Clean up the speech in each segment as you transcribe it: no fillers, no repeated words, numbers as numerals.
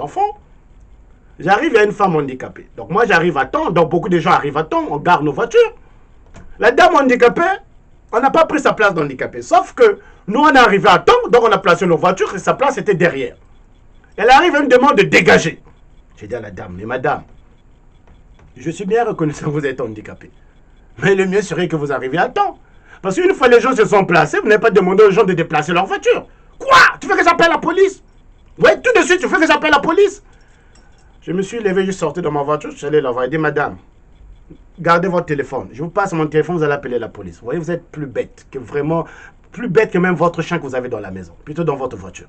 enfants. J'arrive, il y a une femme handicapée. Donc moi, j'arrive à temps. Donc beaucoup de gens arrivent à temps. On garde nos voitures. La dame handicapée, on n'a pas pris sa place d'handicapé. Sauf que nous, on est arrivé à temps. Donc on a placé nos voitures et sa place était derrière. Elle arrive, elle me demande de dégager. J'ai dit à la dame, mais madame, je suis bien reconnaissant que vous êtes handicapé. Mais le mieux serait que vous arriviez à temps. Parce qu'une fois les gens se sont placés, vous n'avez pas demandé aux gens de déplacer leur voiture. Quoi? Tu veux que j'appelle la police? Oui, tout de suite, tu veux que j'appelle la police? Je me suis levé, je suis sorti de ma voiture, je suis allé la voir et dit, madame, gardez votre téléphone. Je vous passe mon téléphone, vous allez appeler la police. Vous voyez, vous êtes plus bête que vraiment, plus bête que même votre chien que vous avez dans la maison, plutôt dans votre voiture.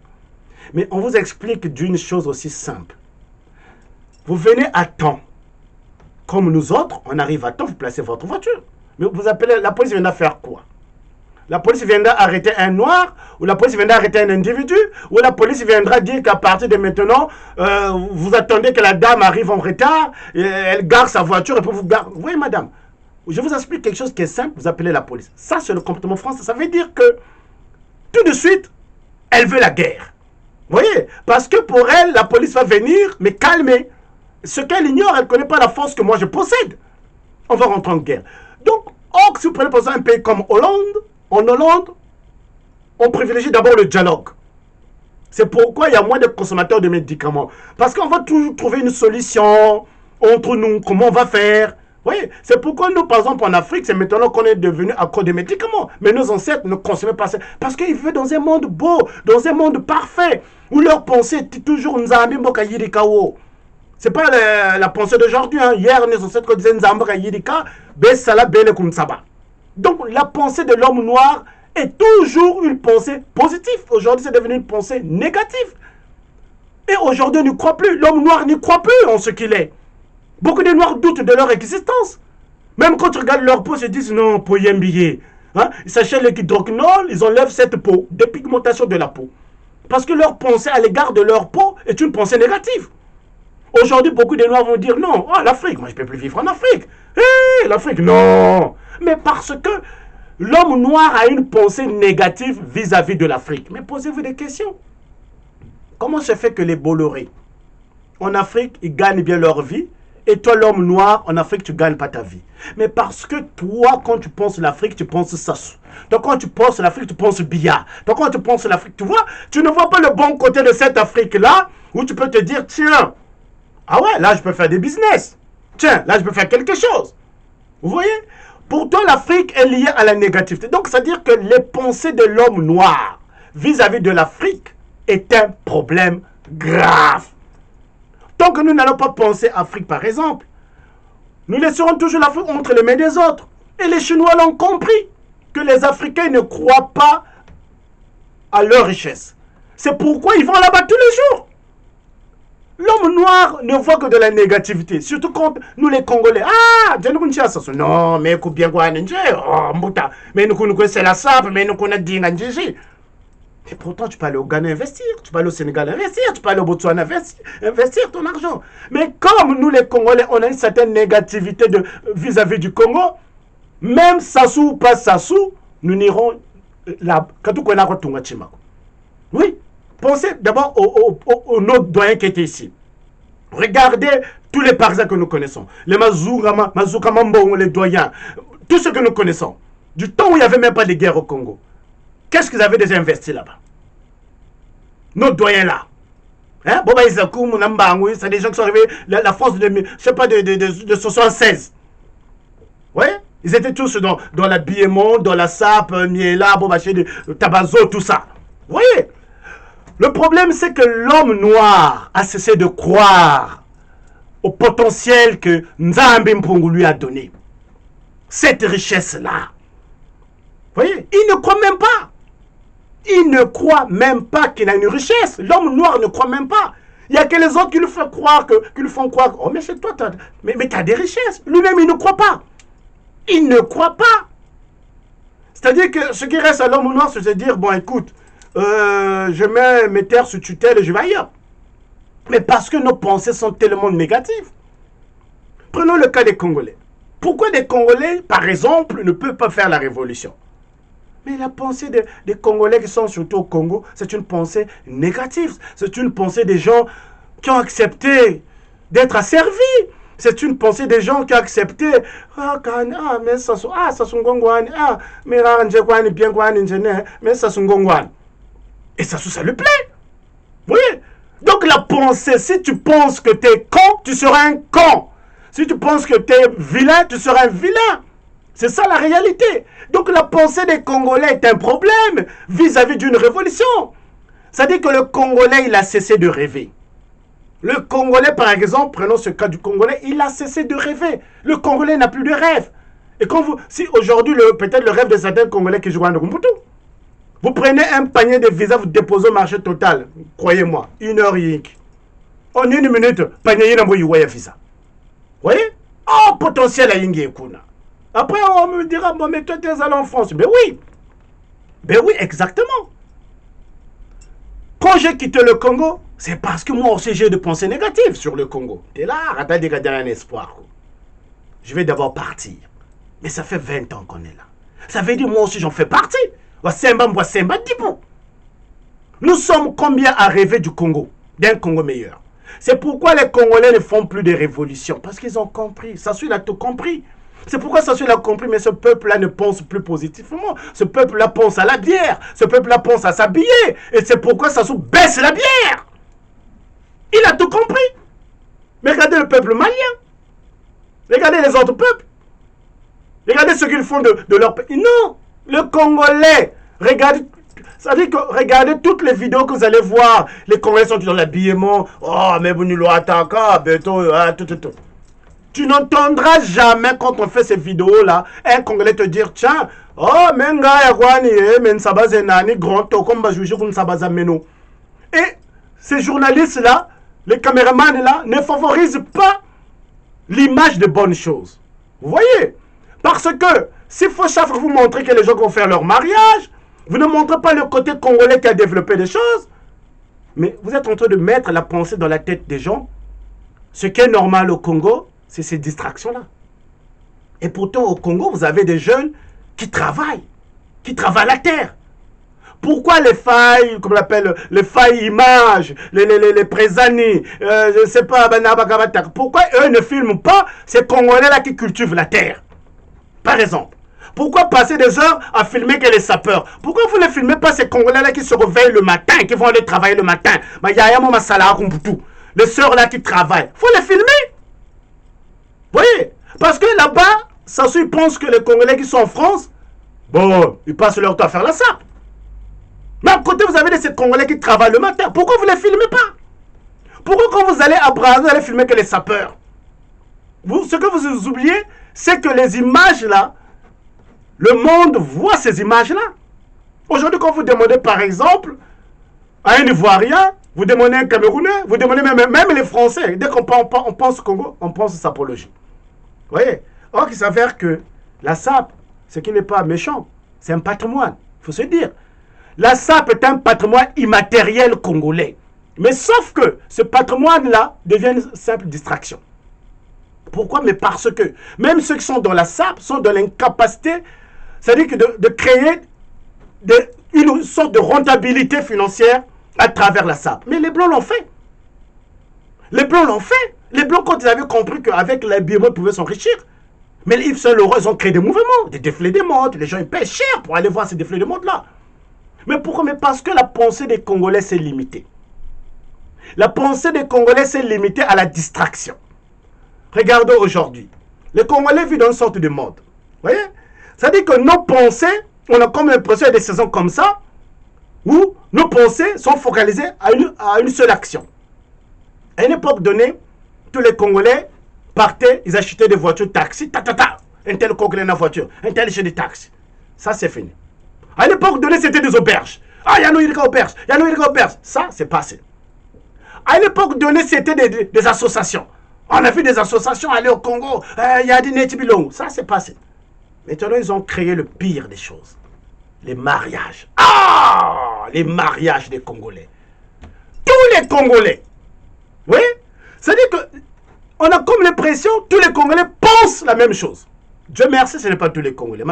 Mais on vous explique d'une chose aussi simple. Vous venez à temps. Comme nous autres, on arrive à temps, vous placez votre voiture. Mais vous appelez, la police viendra faire quoi? La police viendra arrêter un noir, ou la police viendra arrêter un individu, ou la police viendra dire qu'à partir de maintenant, vous attendez que la dame arrive en retard, et elle gare sa voiture et puis vous gare. Oui, madame, je vous explique quelque chose qui est simple, vous appelez la police. Ça, c'est le comportement français. Ça veut dire que, tout de suite, elle veut la guerre. Vous voyez? Parce que pour elle, la police va venir me calmer. Ce qu'elle ignore, elle ne connaît pas la force que moi je possède. On va rentrer en guerre. Donc, si vous prenez par exemple un pays comme Hollande, en Hollande, on privilégie d'abord le dialogue. C'est pourquoi il y a moins de consommateurs de médicaments. Parce qu'on va toujours trouver une solution entre nous, comment on va faire. Vous voyez, c'est pourquoi nous, par exemple, en Afrique, c'est maintenant qu'on est devenu accro des médicaments. Mais nos ancêtres ne consommaient pas ça. Parce qu'ils vivaient dans un monde beau, dans un monde parfait, où leur pensée était toujours Nzambi Mboka Yirikawo. Ce n'est pas la pensée d'aujourd'hui. Hein. Hier, nos ancêtres disaient Nzamboka Yirika, Besala Bele Kumsaba. Donc, la pensée de l'homme noir est toujours une pensée positive. Aujourd'hui, c'est devenu une pensée négative. Et aujourd'hui, on n'y croit plus. L'homme noir n'y croit plus en ce qu'il est. Beaucoup de noirs doutent de leur existence. Même quand tu regardes leur peau, ils se disent non, peau yembiye. Hein? Ils s'achètent l'équidroquinol, ils enlèvent cette peau, dépigmentation de la peau. Parce que leur pensée à l'égard de leur peau est une pensée négative. Aujourd'hui, beaucoup de noirs vont dire non, oh, l'Afrique, moi je ne peux plus vivre en Afrique. Hey, l'Afrique, non. Mais parce que l'homme noir a une pensée négative vis-à-vis de l'Afrique. Mais posez-vous des questions. Comment se fait que les Bolloré, en Afrique, ils gagnent bien leur vie, et toi, l'homme noir, en Afrique, tu ne gagnes pas ta vie? Mais parce que toi, quand tu penses l'Afrique, tu penses Sassou. Donc quand tu penses l'Afrique, tu penses Biya. Donc quand tu penses l'Afrique, tu vois, tu ne vois pas le bon côté de cette Afrique-là, où tu peux te dire, tiens, ah ouais, là, je peux faire des business. Tiens, là, je peux faire quelque chose. Vous voyez? Pour toi, l'Afrique est liée à la négativité. Donc, c'est-à-dire que les pensées de l'homme noir vis-à-vis de l'Afrique est un problème grave. Tant que nous n'allons pas penser Afrique, par exemple, nous laisserons toujours l'Afrique entre les mains des autres. Et les Chinois l'ont compris, que les Africains ne croient pas à leur richesse. C'est pourquoi ils vont là-bas tous les jours. L'homme noir ne voit que de la négativité, surtout quand nous les Congolais. Ah, non, mais bien quoi, mais nous connaissons la sable, mais nous connaissons. Et pourtant, tu peux aller au Ghana investir, tu peux aller au Sénégal investir, tu peux aller au Botswana investir ton argent. Mais comme nous les Congolais, on a une certaine négativité vis-à-vis du Congo, même Sassou ou pas Sassou, nous n'irons là. Oui. Pensez d'abord aux notre doyen qui était ici. Regardez tous les partisans que nous connaissons. Les Mazouka Mambo, les doyens. Tous ceux que nous connaissons. Du temps où il n'y avait même pas de guerre au Congo. Qu'est-ce qu'ils avaient déjà investi là-bas? Nos doyens là. Hein? Boba Isakou, Mounambangou, c'est des gens qui sont arrivés, la France de, je sais pas, de 76. Oui? Ils étaient tous dans l'habillement, dans la sape, Miela, Bobaché, Tabazo, tout ça. Vous voyez? Le problème, c'est que l'homme noir a cessé de croire au potentiel que Nzambi Mpungu lui a donné. Cette richesse-là. Vous voyez? Il ne croit même pas. Il ne croit même pas qu'il a une richesse. L'homme noir ne croit même pas. Il n'y a que les autres qui lui font croire oh, mais c'est toi, mais tu as des richesses. Lui-même, il ne croit pas. Il ne croit pas. C'est-à-dire que ce qui reste à l'homme noir, c'est de se dire, bon, écoute, je mets mes terres sous tutelle et je vais ailleurs. Mais parce que nos pensées sont tellement négatives. Prenons le cas des Congolais. Pourquoi des Congolais, par exemple, ne peuvent pas faire la révolution? Mais la pensée des Congolais qui sont surtout au Congo, c'est une pensée négative. C'est une pensée des gens qui ont accepté d'être asservis. C'est une pensée des gens qui ont accepté. Mais ça sont gongwan. Mais bien mais ça sont gongwan. Et ça lui plaît. Vous voyez? Donc la pensée, si tu penses que tu es con, tu seras un con. Si tu penses que tu es vilain, tu seras un vilain. C'est ça la réalité. Donc la pensée des Congolais est un problème vis-à-vis d'une révolution. Ça dit que le Congolais, il a cessé de rêver. Le Congolais, par exemple, prenons ce cas du Congolais, il a cessé de rêver. Le Congolais n'a plus de rêve. Et quand si aujourd'hui, peut-être le rêve de certains Congolais qui jouent à Ndoumboutou, vous prenez un panier de visas, vous déposez au marché total. Croyez-moi, 1 heure yik. En 1 minute, panier y visa. Vous voyez? Oh, potentiel à Yingi Kuna. Après, on me dira, bon, mais toi, tu es allé en France. Ben oui. Ben oui, exactement. Quand j'ai quitté le Congo, c'est parce que moi aussi j'ai de pensées négatives sur le Congo. Et là, arrête de garder un espoir. Je vais d'abord partir. Mais ça fait 20 ans qu'on est là. Ça veut dire moi aussi j'en fais partie. Nous sommes combien à rêver du Congo, d'un Congo meilleur? C'est pourquoi les Congolais ne font plus de révolution. Parce qu'ils ont compris. Sassou, il a tout compris. C'est pourquoi Sassou, il a compris, mais ce peuple-là ne pense plus positivement. Ce peuple-là pense à la bière. Ce peuple-là pense à s'habiller. Et c'est pourquoi Sassou baisse la bière. Il a tout compris. Mais regardez le peuple malien. Regardez les autres peuples. Regardez ce qu'ils font de leur pays. Non, le Congolais, regardez, ça dit que regardez toutes les vidéos que vous allez voir. Les Congolais sont dans l'habillement. Oh, mais vous nous attaquez, tout. Tu n'entendras jamais quand on fait ces vidéos-là, un Congolais te dire, tiens, oh, menga yakwani, men sabaze nani, grand tokom bajuji kun sabaza meno. Et ces journalistes-là, les caméramans-là, ne favorisent pas l'image de bonnes choses. Vous voyez? Parce que s'il faut chaque fois vous montrer que les gens vont faire leur mariage, vous ne montrez pas le côté congolais qui a développé des choses, mais vous êtes en train de mettre la pensée dans la tête des gens. Ce qui est normal au Congo, c'est ces distractions-là. Et pourtant, au Congo, vous avez des jeunes qui travaillent la terre. Pourquoi les failles, comme on l'appelle, les failles images, les présani, je ne sais pas, pourquoi eux ne filment pas ces Congolais-là qui cultivent la terre? Par exemple, pourquoi passer des heures à filmer que les sapeurs? Pourquoi vous ne filmez pas ces Congolais-là qui se réveillent le matin, qui vont aller travailler le matin? Les sœurs là qui travaillent, il faut les filmer. Vous voyez? Parce que là-bas, Sassou pense que les Congolais qui sont en France, bon, ils passent leur temps à faire la sape. Mais à côté, vous avez ces Congolais qui travaillent le matin. Pourquoi vous ne les filmez pas? Pourquoi quand vous allez à Brazza, vous allez filmer que les sapeurs? Ce que vous oubliez, c'est que les images là, le monde voit ces images-là. Aujourd'hui, quand vous demandez par exemple à un Ivoirien, vous demandez un Camerounais, vous demandez même les Français, dès qu'on pense au Congo, on pense sapologie. Vous voyez? Or, il s'avère que la sape, ce qui n'est pas méchant, c'est un patrimoine. Il faut se dire. La sape est un patrimoine immatériel congolais. Mais sauf que ce patrimoine-là devient une simple distraction. Pourquoi? Mais parce que même ceux qui sont dans la sape sont dans l'incapacité, c'est-à-dire que de créer une sorte de rentabilité financière à travers la sape. Mais les Blancs l'ont fait. Les Blancs l'ont fait. Les Blancs, quand ils avaient compris qu'avec l'habillement, ils pouvaient s'enrichir. Mais les Yves Saint Laurent, ils ont créé des mouvements, des défilés de mode. Les gens, ils paient cher pour aller voir ces défilés de mode-là. Mais pourquoi? Mais parce que la pensée des Congolais s'est limitée. La pensée des Congolais s'est limitée à la distraction. Regardez aujourd'hui. Les Congolais vivent dans une sorte de mode. Vous voyez? C'est-à-dire que nos pensées, on a comme l'impression de des saisons comme ça, où nos pensées sont focalisées à une seule action. À une époque donnée, tous les Congolais partaient, ils achetaient des voitures taxi, un tel Congolais dans la voiture, un tel chez des taxis. Ça, c'est fini. À l'époque donnée, c'était des auberges. Ah, il y a nous, il y a auberges. Il y a nous, il y a auberges. Ça, c'est passé. À l'époque donnée, c'était des associations. On a vu des associations aller au Congo. Il y a des Netibilong. Ça, c'est passé. Maintenant, ils ont créé le pire des choses. Les mariages. Ah! Les mariages des Congolais. Tous les Congolais. Oui? C'est-à-dire qu'on a comme l'impression que tous les Congolais pensent la même chose. Dieu merci, ce n'est pas tous les Congolais.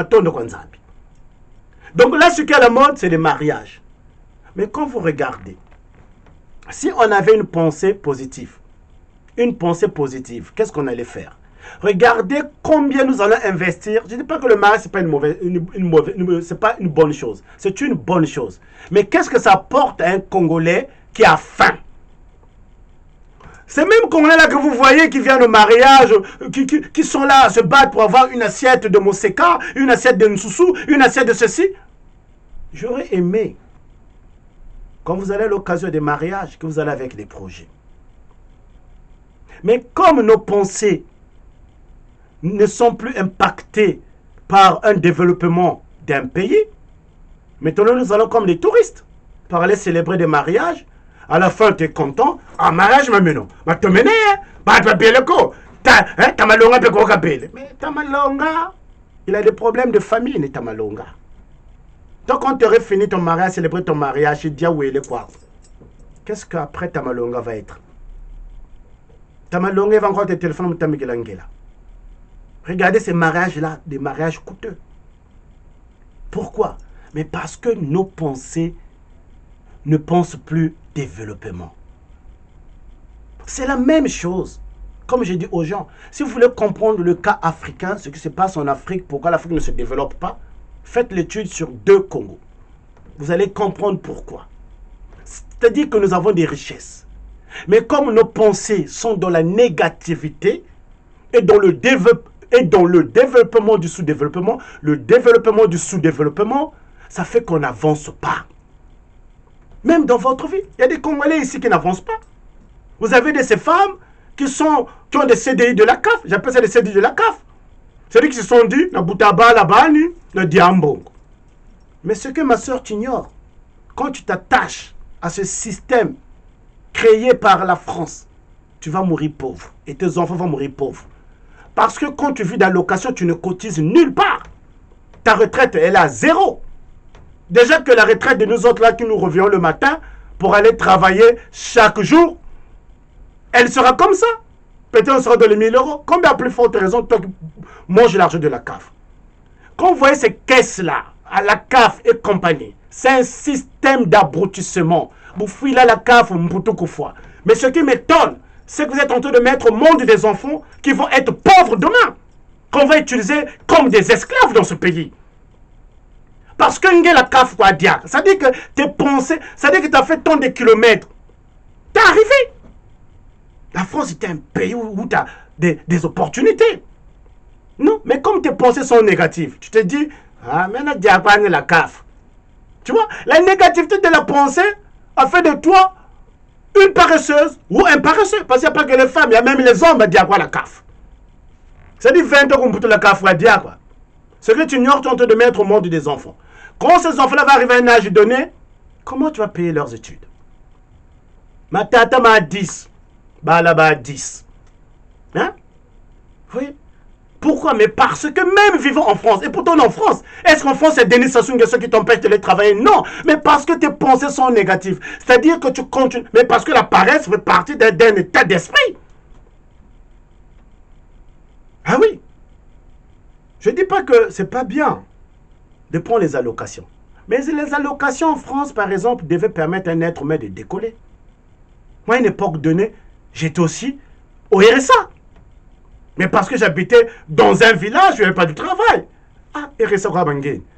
Donc là, ce qui est à la mode, c'est les mariages. Mais quand vous regardez, Si on avait une pensée positive, qu'est-ce qu'on allait faire? Regardez combien nous allons investir. Je ne dis pas que le mariage, ce n'est pas une bonne chose. C'est une bonne chose. Mais qu'est-ce que ça apporte à un Congolais qui a faim? Ces mêmes Congolais-là que vous voyez qui viennent au mariage, qui sont là à se battre pour avoir une assiette de Moseka, une assiette de Nsoussou, une assiette de ceci. J'aurais aimé, quand vous allez à l'occasion des mariages, que vous allez avec des projets. Mais comme nos pensées ne sont plus impactées par un développement d'un pays, maintenant nous allons comme les touristes, pour aller célébrer des mariages. À la fin, tu es content. Ah, mariage, mais non. Mais tu m'en es, bah, tu le co. Tamalonga, peut quoi belle. Mais Tamalonga, il a des problèmes de famille, Tamalonga. Donc, quand tu aurais fini ton mariage, célébrer ton mariage, tu dis, où est le quoi? Qu'est-ce qu'après Tamalonga va être? Tamalonga va encore te téléphoner, Tamigilangela. Regardez ces mariages-là, des mariages coûteux. Pourquoi? Mais parce que nos pensées ne pensent plus développement. C'est la même chose. Comme je dis aux gens, si vous voulez comprendre le cas africain, ce qui se passe en Afrique, pourquoi l'Afrique ne se développe pas, faites l'étude sur 2 Congos. Vous allez comprendre pourquoi. C'est-à-dire que nous avons des richesses. Mais comme nos pensées sont dans la négativité et dans le développement du sous-développement, le développement du sous-développement, ça fait qu'on n'avance pas. Même dans votre vie, il y a des Congolais ici qui n'avancent pas. Vous avez de ces femmes qui ont des CDI de la CAF. J'appelle ça des CDI de la CAF. C'est-à-dire qui se sont dit, na Boutaba, la Bani, le Diambongo. Mais ce que ma soeur t'ignore, quand tu t'attaches à ce système créé par la France, tu vas mourir pauvre. Et tes enfants vont mourir pauvres. Parce que quand tu vis d'allocation, tu ne cotises nulle part. Ta retraite, elle est à 0. Déjà que la retraite de nous autres là qui nous revions le matin pour aller travailler chaque jour, elle sera comme ça. Peut-être on sera dans les 1000 euros. Combien plus forte raison toi qui manges l'argent de la CAF? Quand vous voyez ces caisses-là, à la CAF et compagnie, c'est un système d'abrutissement. Vous fouillez là la CAF, mais ce qui m'étonne, c'est que vous êtes en train de mettre au monde des enfants qui vont être pauvres demain, qu'on va utiliser comme des esclaves dans ce pays. Parce que la CAF, ça dit que tes pensées, ça dit que tu as fait tant de kilomètres. Tu es arrivé. La France est un pays où tu as des opportunités. Non, mais comme tes pensées sont négatives, tu te dis, ah, maintenant, diapagne la CAF. Tu vois, la négativité de la pensée a fait de toi une paresseuse ou un paresseux. Parce qu'il n'y a pas que les femmes, il y a même les hommes à dire quoi la CAF. Ça dit 20 ans qu'on peut la CAF à dire quoi. Ce que tu ignores, tu es en train de mettre au monde des enfants. Quand ces enfants-là vont arriver à un âge donné, comment tu vas payer leurs études? Ma tata m'a 10. Bah là-bas à 10. Hein? Oui. Pourquoi? Mais parce que même vivant en France, et pourtant en France, est-ce qu'en France c'est Denis Sassou Nguesso qui t'empêche de les travailler? Non, mais parce que tes pensées sont négatives. C'est-à-dire que tu continues, mais parce que la paresse fait partie d'un état d'esprit. Ah oui. Je ne dis pas que c'est pas bien de prendre les allocations. Mais les allocations en France, par exemple, devaient permettre à un être humain de décoller. Moi, à une époque donnée, j'étais aussi au RSA. Mais parce que j'habitais dans un village, je n'avais pas du travail. Ah, RSA Rabangé.